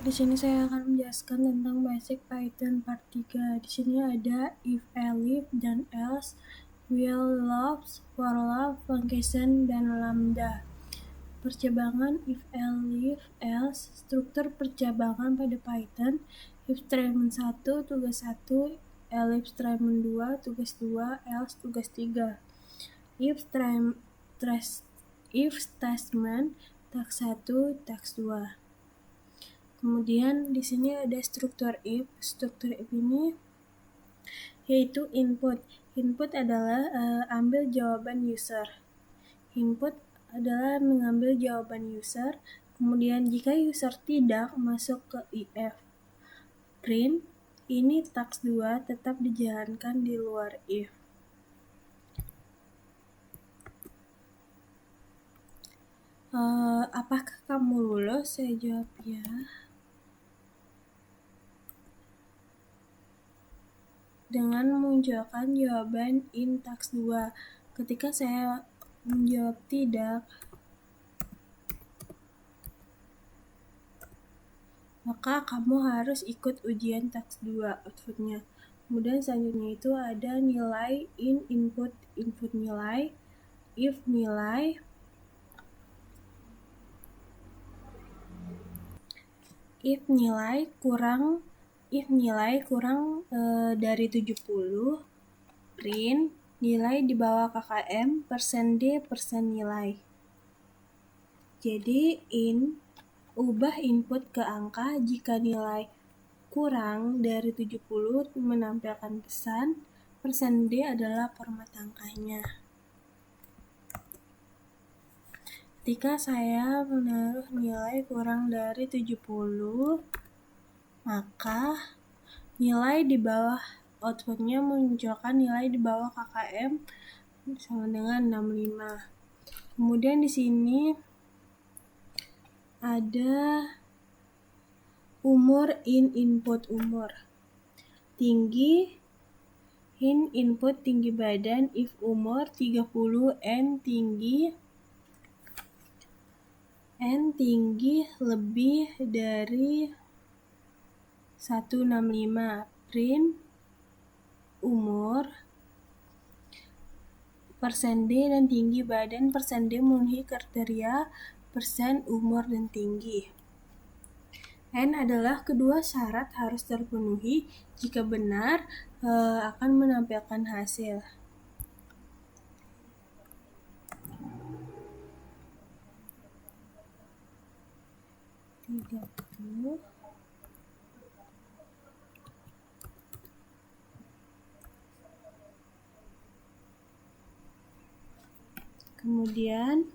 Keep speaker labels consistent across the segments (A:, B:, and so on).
A: Di sini saya akan menjelaskan tentang basic Python part 3. Di sini ada if, elif, dan else, while, loops, for loop, function, dan lambda. Percabangan if, elif, else. Struktur percabangan pada Python: if statement 1 tugas 1, elif statement 2 tugas 2, else tugas 3. If statement task 1 task 2. Kemudian di sini ada struktur if. Struktur if ini yaitu input. Input adalah ambil jawaban user. Input adalah mengambil jawaban user. Kemudian jika user tidak masuk ke if, print ini task 2 tetap dijalankan di luar if. Apakah kamu lulus? Saya jawab ya. Dengan memunculkan jawaban in task 2. Ketika saya menjawab tidak, maka kamu harus ikut ujian task 2 outputnya. Kemudian selanjutnya itu ada nilai in input nilai, if nilai kurang dari 70, print nilai di bawah KKM %D %nilai. Jadi ubah input ke angka. Jika nilai kurang dari 70 menampilkan pesan, %D adalah format angkanya. Ketika saya menaruh nilai kurang dari 70, maka nilai di bawah outputnya menunjukkan nilai di bawah KKM sama dengan 65. Kemudian di sini ada umur in input umur. Tinggi in input tinggi badan, if umur 30, n tinggi lebih dari 165, print umur %D dan tinggi badan. %D memenuhi kriteria persen umur dan tinggi. N adalah kedua syarat harus terpenuhi. Jika benar, akan menampilkan hasil. Kemudian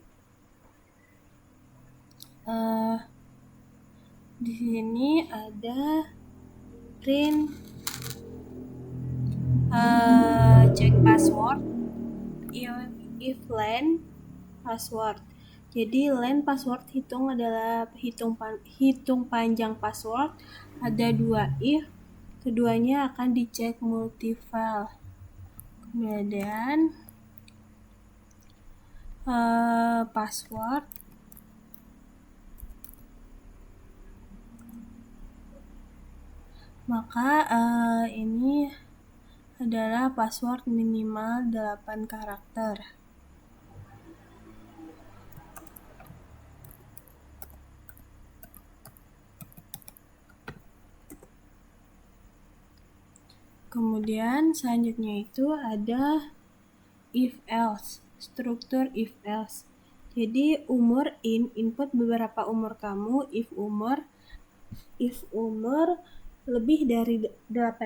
A: di sini ada print check password if len password. Jadi len password hitung adalah hitung panjang password. Ada 2 if, keduanya akan dicek multifile. Kemudian password maka ini adalah password minimal 8 karakter. Kemudian selanjutnya itu ada if else. Struktur if else. Jadi umur in input beberapa umur kamu. If umur lebih dari 18,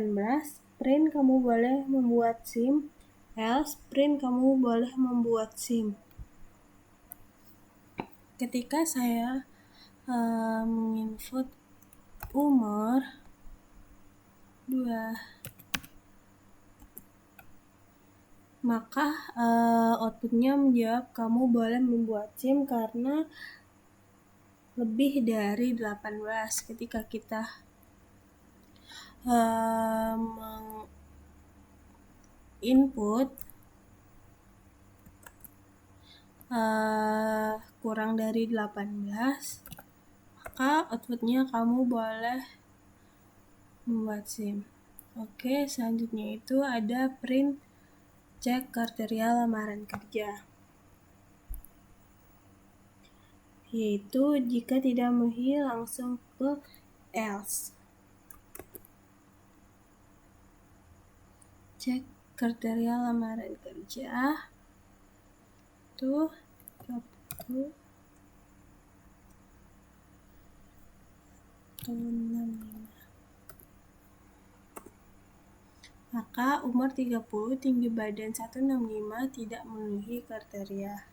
A: print kamu boleh membuat SIM. Else print kamu boleh membuat SIM. Ketika saya menginput umur 2, maka outputnya menjawab kamu boleh membuat SIM karena lebih dari 18. Ketika kita input kurang dari 18, maka outputnya kamu boleh membuat SIM. Oke, selanjutnya itu ada print cek kriteria lamaran kerja. Yaitu jika tidak memenuhi langsung ke else. Cek kriteria lamaran kerja. Tuh, 30 65. Maka umur 30, tinggi badan 165 tidak memenuhi kriteria.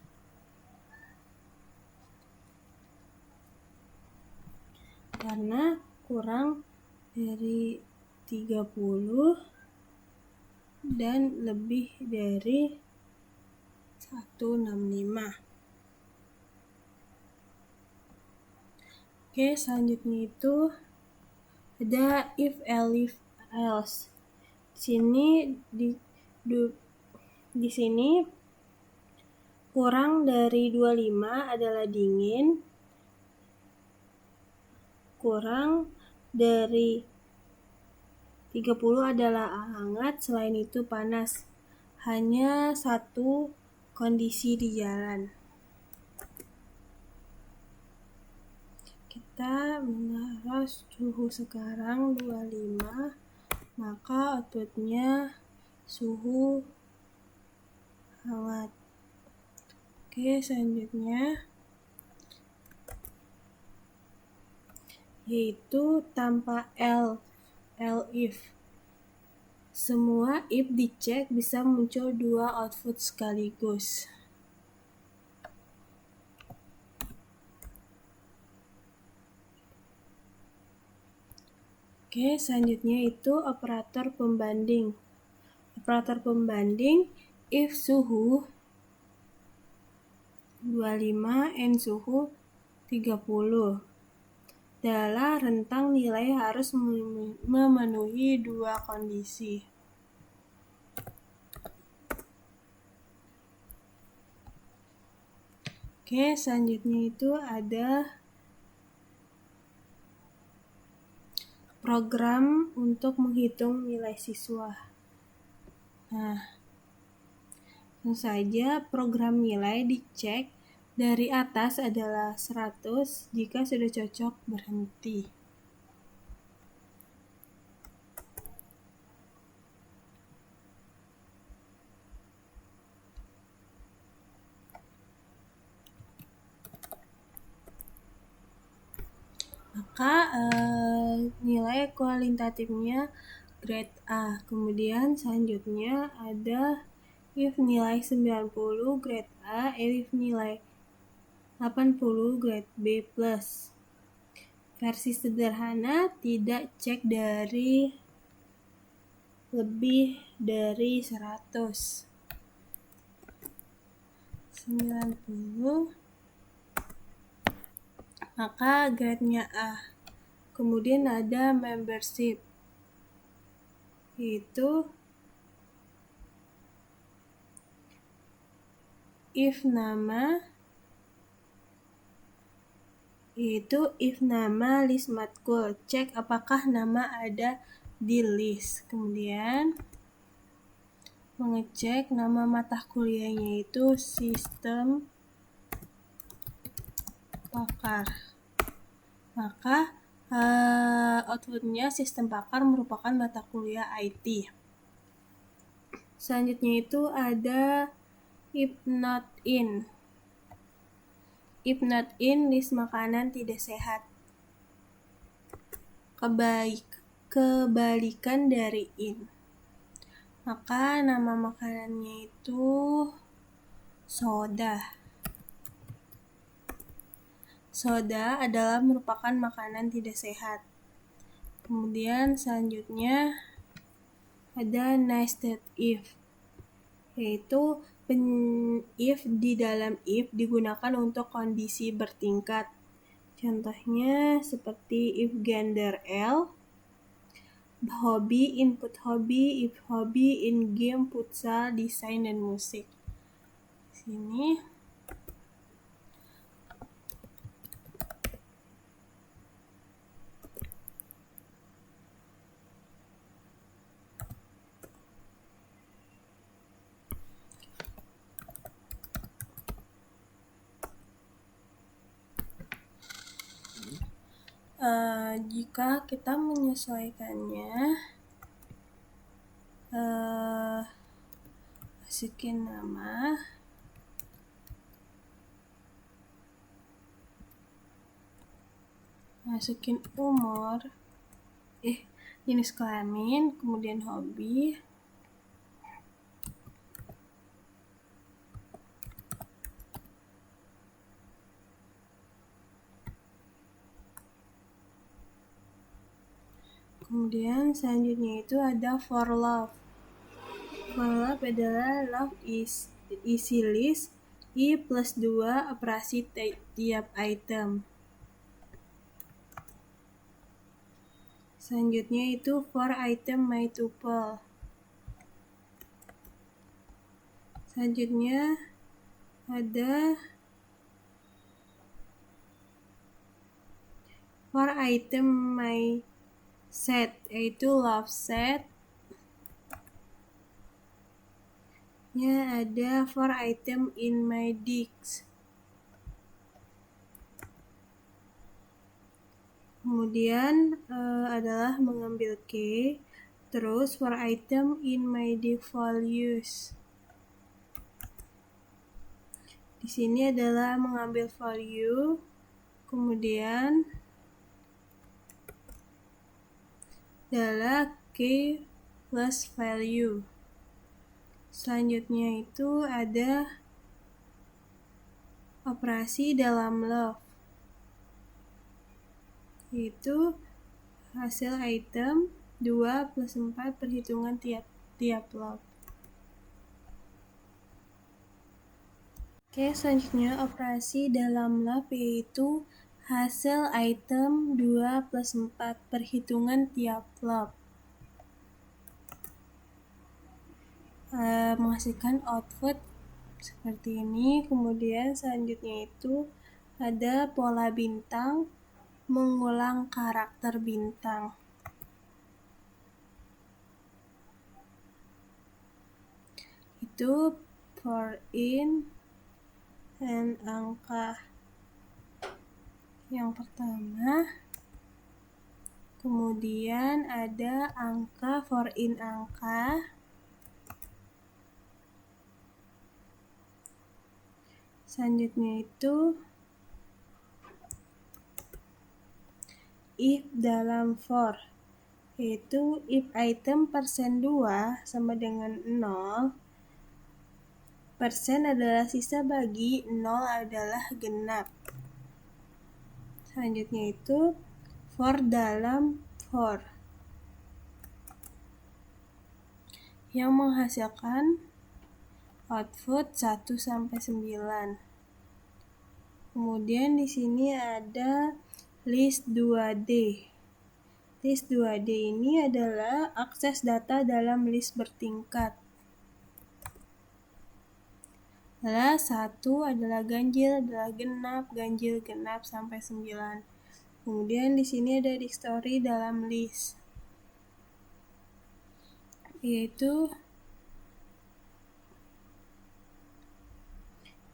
A: Karena kurang dari 30 dan lebih dari 165. Oke, selanjutnya itu ada if else. Di sini kurang dari 25 adalah dingin, kurang dari 30 adalah hangat, selain itu panas. Hanya satu kondisi di jalan. Kita menaruh suhu sekarang 25, maka outputnya suhu hangat. Oke, selanjutnya yaitu tanpa if. Semua if dicek bisa muncul dua output sekaligus. Oke, selanjutnya itu operator pembanding. Operator pembanding if suhu 25 and suhu 30. Dalam rentang nilai harus memenuhi dua kondisi. Oke, selanjutnya itu ada program untuk menghitung nilai siswa. Nah, tentu saja program nilai dicek dari atas adalah 100, jika sudah cocok berhenti. Maka nilai kualitatifnya grade A. Kemudian selanjutnya ada if nilai 90 grade A, if nilai 80 grade B+. Versi sederhana tidak cek dari lebih dari 100. 90, maka grade-nya A. Kemudian ada membership, yaitu if nama list matkul, cek apakah nama ada di list. Kemudian mengecek nama mata kuliahnya itu sistem pakar. Maka outputnya sistem pakar merupakan mata kuliah IT. Selanjutnya itu ada if not in. If not in, list makanan tidak sehat. Kebalikan dari in. Maka nama makanannya itu soda. Soda adalah merupakan makanan tidak sehat. Kemudian selanjutnya ada nested if, yaitu if di dalam if digunakan untuk kondisi bertingkat. Contohnya seperti if gender L, hobi input hobi, if hobi in game, futsal, desain, dan musik. Sini Jika kita menyesuaikannya, masukin nama, masukin umur, jenis kelamin, kemudian hobi, kemudian selanjutnya itu ada for love. For love adalah love is isi list I+2 operasi tiap item. Selanjutnya itu for item my tuple. Selanjutnya ada for item my set, yaitu love set. Ada for item in my digs. Kemudian adalah mengambil key, terus for item in my dig values. Di sini adalah mengambil value, kemudian adalah key plus value. Selanjutnya itu ada operasi dalam love, yaitu hasil item 2+4 perhitungan tiap love. Selanjutnya operasi dalam love yaitu hasil item 2+4 perhitungan tiap love. Menghasilkan output seperti ini. Kemudian selanjutnya itu ada pola bintang, mengulang karakter bintang. Itu for in and angka yang pertama. Kemudian ada angka for in angka. Selanjutnya itu if dalam for, yaitu if item persen 2 sama dengan 0, persen adalah sisa bagi 0 adalah genap. Selanjutnya itu for dalam for, yang menghasilkan output 1-9. Kemudian di sini ada list 2D. List 2D ini adalah akses data dalam list bertingkat. 1 adalah ganjil, adalah genap, ganjil, genap sampai 9. Kemudian di sini ada dictionary dalam list, yaitu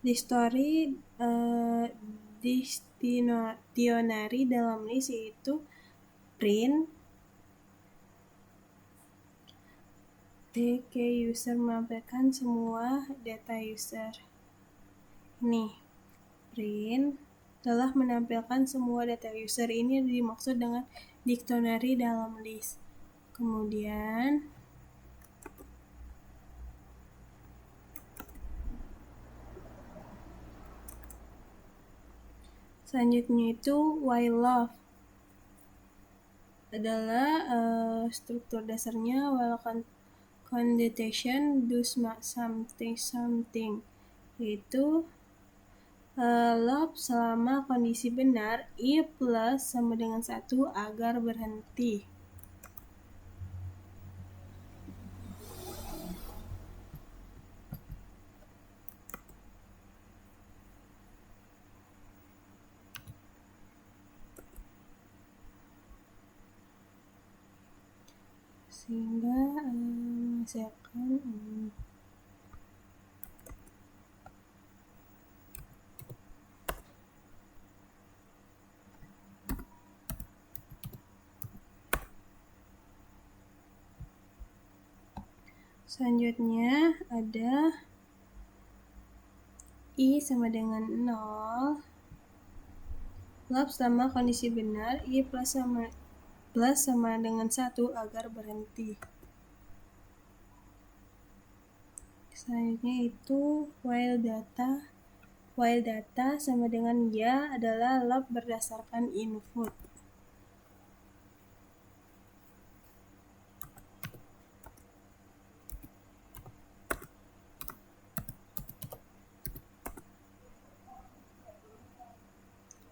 A: dictionary dalam list yaitu print DK user menampilkan semua data user. Ini print telah menampilkan semua data user. Ini dimaksud dengan dictionary dalam list. Kemudian selanjutnya itu while love adalah struktur dasarnya while condition does something, yaitu love selama kondisi benar I plus sama dengan 1 agar berhenti. Sehingga menghasilkan Selanjutnya ada I sama dengan 0. Lap selama kondisi benar, I plus sama dengan 1 agar berhenti. Selanjutnya itu while data sama dengan ya adalah lap berdasarkan input.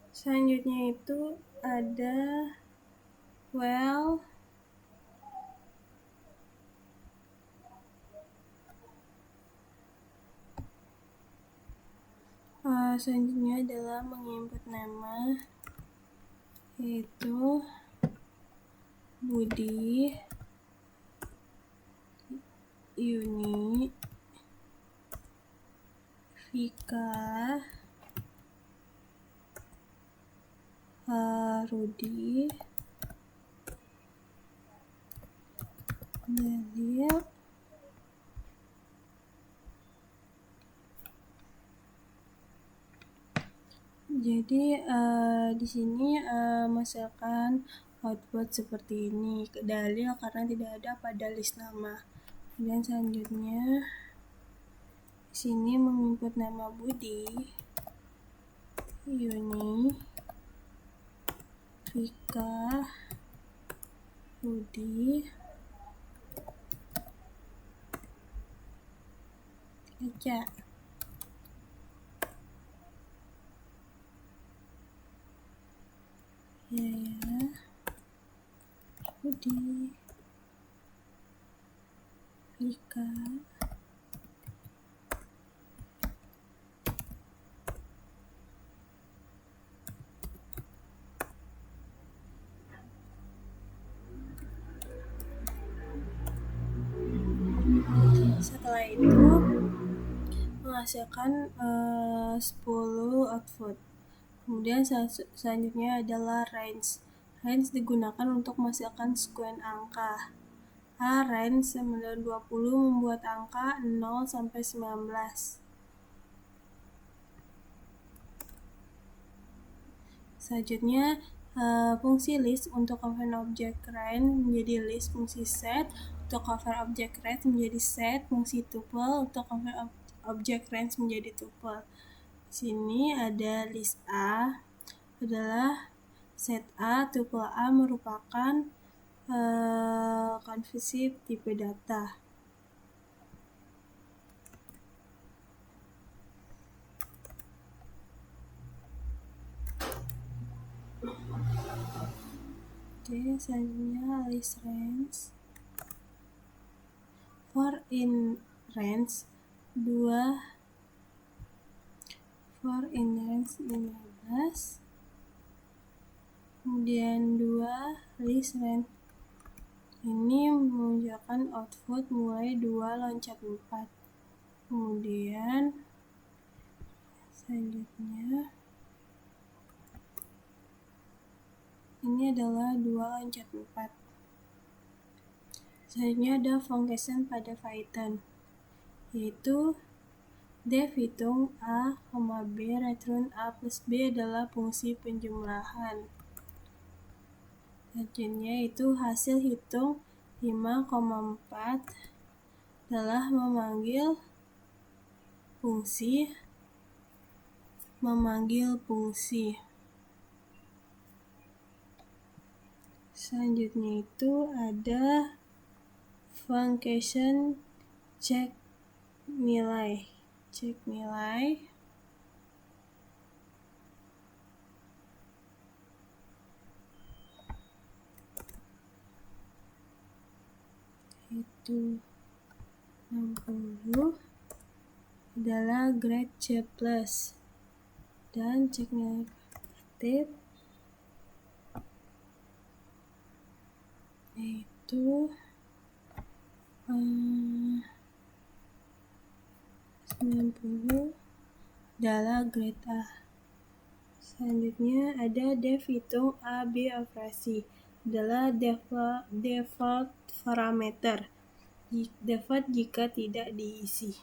A: Selanjutnya itu ada well selanjutnya adalah menginput nama, yaitu Budi, Yuni, Vika, Rudi, Dalil, jadi di sini masukkan output seperti ini ke dalil karena tidak ada pada list nama. Dan selanjutnya di sini menginput nama Budi, Yuni, Vika, Rudi, Eca. Ya, Rudi, Vika, setelah itu menghasilkan 10 output. Kemudian selanjutnya adalah range. Range digunakan untuk menghasilkan sequence angka. Range 920 membuat angka 0 sampai 19. Selanjutnya fungsi list untuk cover object range menjadi list, fungsi set untuk cover object range menjadi set, fungsi tuple untuk cover object range menjadi tuple. Di sini ada list A adalah set A, tuple A merupakan concursive tipe data. Oke, selanjutnya list range. For in range 15, kemudian 2 list range ini menunjukkan output mulai 2 loncat 4. Kemudian selanjutnya ini adalah 2 loncat 4. Selanjutnya ada function pada Python, yaitu def hitung A, B, return A plus B adalah fungsi penjumlahan. Selanjutnya itu hasil hitung 5,4 adalah memanggil fungsi. Selanjutnya itu ada function cek nilai. Itu 60 adalah grade C+, dan cek nilai aktif yaitu 90 adalah grade A. Selanjutnya ada def hitung A, B operasi adalah default parameter. dapat jika tidak diisi.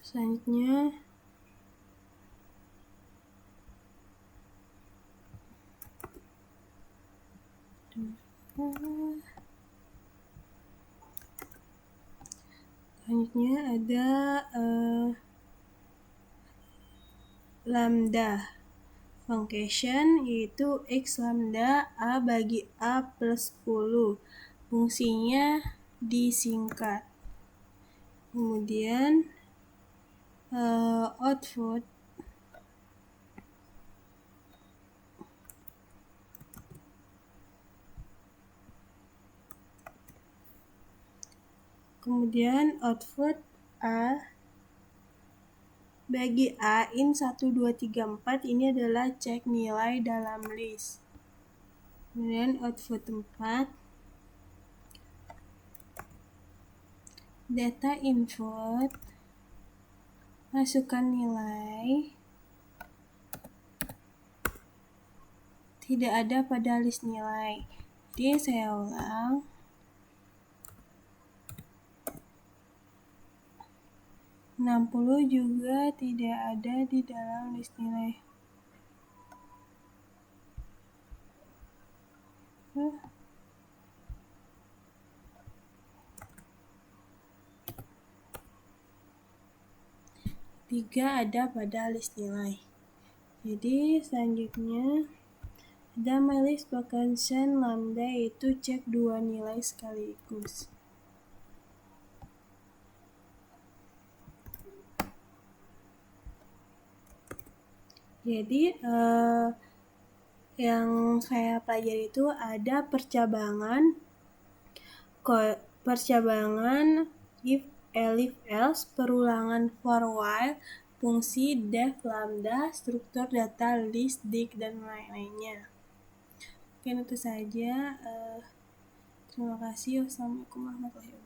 A: Selanjutnya, ada lambda function, yaitu x lambda a bagi a plus 10. Fungsinya disingkat. Kemudian output A bagi A in 1, 2, 3, 4 ini adalah cek nilai dalam list. Kemudian output 4, data input, masukkan nilai, tidak ada pada list nilai. Jadi saya ulang. (60) juga tidak ada di dalam list nilai. Tiga ada pada list nilai. Jadi selanjutnya ada list function lambda, yaitu cek 2 nilai sekaligus. Jadi yang saya pelajari itu ada percabangan, if, elif, else, perulangan for while, fungsi def, lambda, struktur data, list, dict, dan lain-lainnya. Mungkin itu saja. Terima kasih. Wassalamualaikum warahmatullahi wabarakatuh.